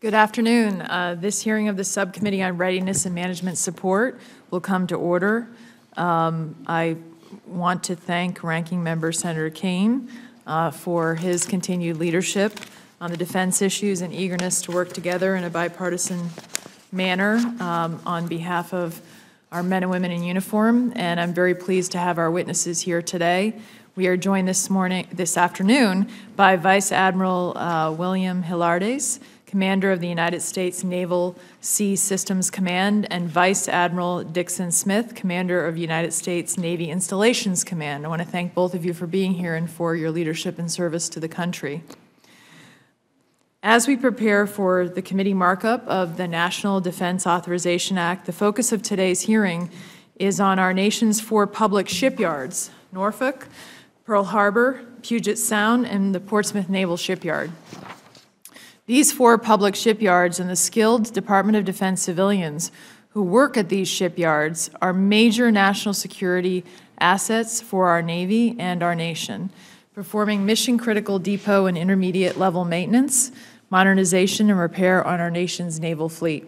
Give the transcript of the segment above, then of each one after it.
Good afternoon. This hearing of the Subcommittee on Readiness and Management Support will come to order. I want to thank Ranking Member Senator Kane for his continued leadership on the defense issues and eagerness to work together in a bipartisan manner on behalf of our men and women in uniform, and I'm very pleased to have our witnesses here today. We are joined this afternoon by Vice Admiral William Hilardes, Commander of the United States Naval Sea Systems Command, and Vice Admiral Dixon Smith, Commander of United States Navy Installations Command. I want to thank both of you for being here and for your leadership and service to the country. As we prepare for the committee markup of the National Defense Authorization Act, the focus of today's hearing is on our nation's 4 public shipyards: Norfolk, Pearl Harbor, Puget Sound, and the Portsmouth Naval Shipyard. These 4 public shipyards and the skilled Department of Defense civilians who work at these shipyards are major national security assets for our Navy and our nation, performing mission-critical depot and intermediate-level maintenance, modernization, and repair on our nation's naval fleet.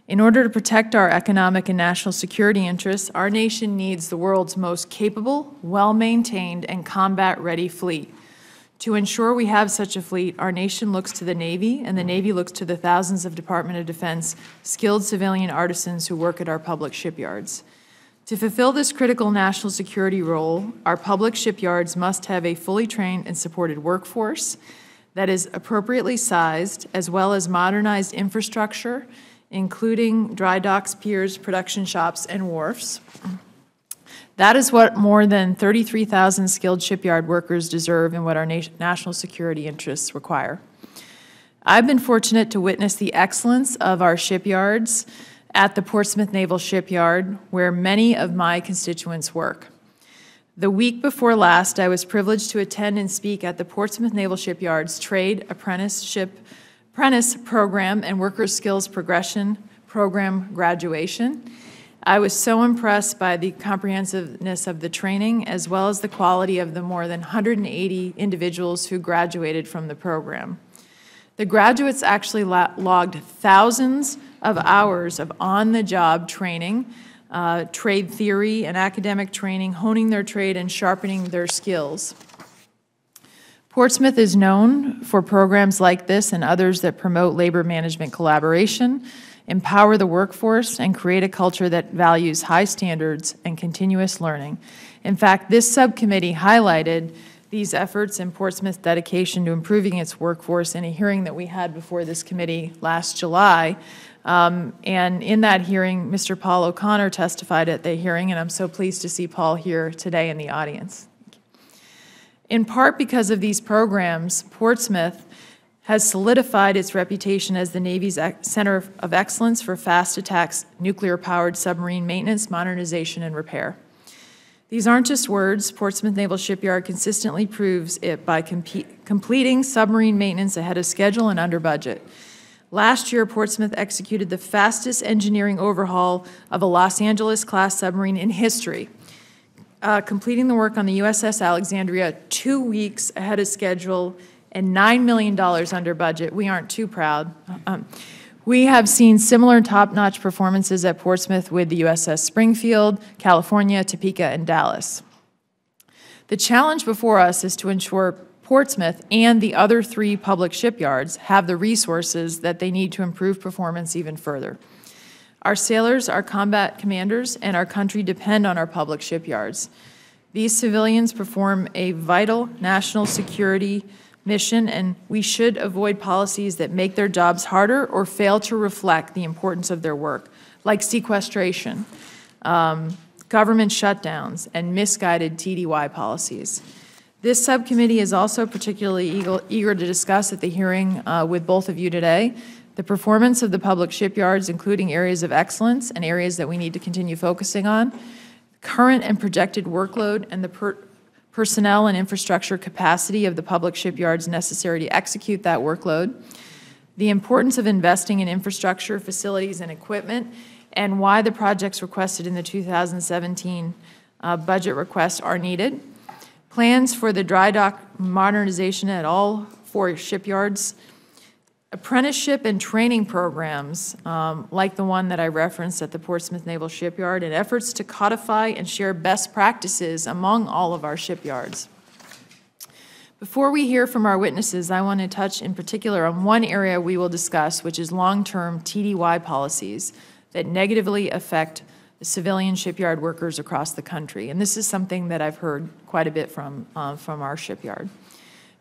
In order to protect our economic and national security interests, our nation needs the world's most capable, well-maintained, and combat-ready fleet. To ensure we have such a fleet, our nation looks to the Navy, and the Navy looks to the thousands of Department of Defense skilled civilian artisans who work at our public shipyards. To fulfill this critical national security role, our public shipyards must have a fully trained and supported workforce that is appropriately sized, as well as modernized infrastructure, including dry docks, piers, production shops, and wharfs. That is what more than 33,000 skilled shipyard workers deserve and what our national security interests require. I've been fortunate to witness the excellence of our shipyards at the Portsmouth Naval Shipyard, where many of my constituents work. The week before last, I was privileged to attend and speak at the Portsmouth Naval Shipyard's Trade Apprentice Program and Workers' Skills Progression Program graduation. I was so impressed by the comprehensiveness of the training, as well as the quality of the more than 180 individuals who graduated from the program. The graduates actually logged thousands of hours of on-the-job training, trade theory and academic training, honing their trade and sharpening their skills. Portsmouth is known for programs like this and others that promote labor management collaboration, empower the workforce, and create a culture that values high standards and continuous learning. In fact, this subcommittee highlighted these efforts and Portsmouth's dedication to improving its workforce in a hearing that we had before this committee last July. And in that hearing, Mr. Paul O'Connor testified at the hearing, and I'm so pleased to see Paul here today in the audience. In part because of these programs, Portsmouth has solidified its reputation as the Navy's center of excellence for fast attacks, nuclear-powered submarine maintenance, modernization, and repair. These aren't just words. Portsmouth Naval Shipyard consistently proves it by completing submarine maintenance ahead of schedule and under budget. Last year, Portsmouth executed the fastest engineering overhaul of a Los Angeles-class submarine in history, completing the work on the USS Alexandria 2 weeks ahead of schedule and $9 million under budget. We aren't too proud. We have seen similar top-notch performances at Portsmouth with the USS Springfield, California, Topeka, and Dallas. The challenge before us is to ensure Portsmouth and the other 3 public shipyards have the resources that they need to improve performance even further. Our sailors, our combat commanders, and our country depend on our public shipyards. These civilians perform a vital national security mission, and we should avoid policies that make their jobs harder or fail to reflect the importance of their work, like sequestration, government shutdowns, and misguided TDY policies. This subcommittee is also particularly eager to discuss at the hearing with both of you today the performance of the public shipyards, including areas of excellence and areas that we need to continue focusing on, current and projected workload, and the personnel and infrastructure capacity of the public shipyards necessary to execute that workload, the importance of investing in infrastructure, facilities, and equipment, and why the projects requested in the 2017 budget request are needed, plans for the dry dock modernization at all 4 shipyards, Apprenticeship and training programs, like the one that I referenced at the Portsmouth Naval Shipyard, and efforts to codify and share best practices among all of our shipyards. Before we hear from our witnesses, I want to touch in particular on one area we will discuss, which is long-term TDY policies that negatively affect civilian shipyard workers across the country. And this is something that I've heard quite a bit from our shipyard.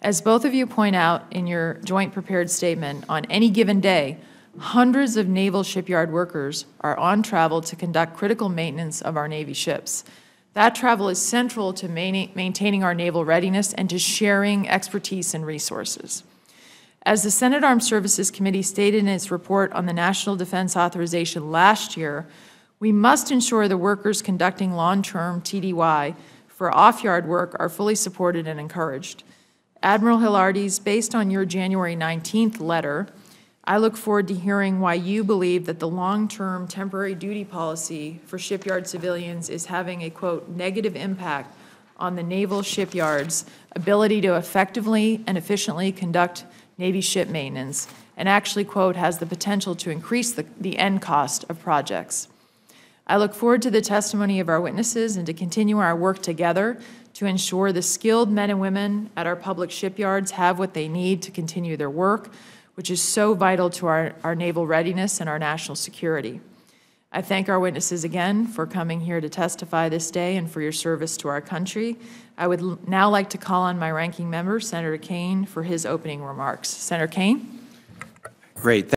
As both of you point out in your joint prepared statement, on any given day, hundreds of naval shipyard workers are on travel to conduct critical maintenance of our Navy ships. That travel is central to maintaining our naval readiness and to sharing expertise and resources. As the Senate Armed Services Committee stated in its report on the National Defense Authorization last year, we must ensure the workers conducting long-term TDY for off-yard work are fully supported and encouraged. Admiral Hilardes, based on your January 19th letter, I look forward to hearing why you believe that the long-term temporary duty policy for shipyard civilians is having a, quote, negative impact on the naval shipyard's ability to effectively and efficiently conduct Navy ship maintenance, and actually, quote, has the potential to increase the end cost of projects. I look forward to the testimony of our witnesses and to continue our work together to ensure the skilled men and women at our public shipyards have what they need to continue their work, which is so vital to our naval readiness and our national security. I thank our witnesses again for coming here to testify this day and for your service to our country. I would now like to call on my ranking member, Senator Kaine, for his opening remarks. Senator Kaine. Great.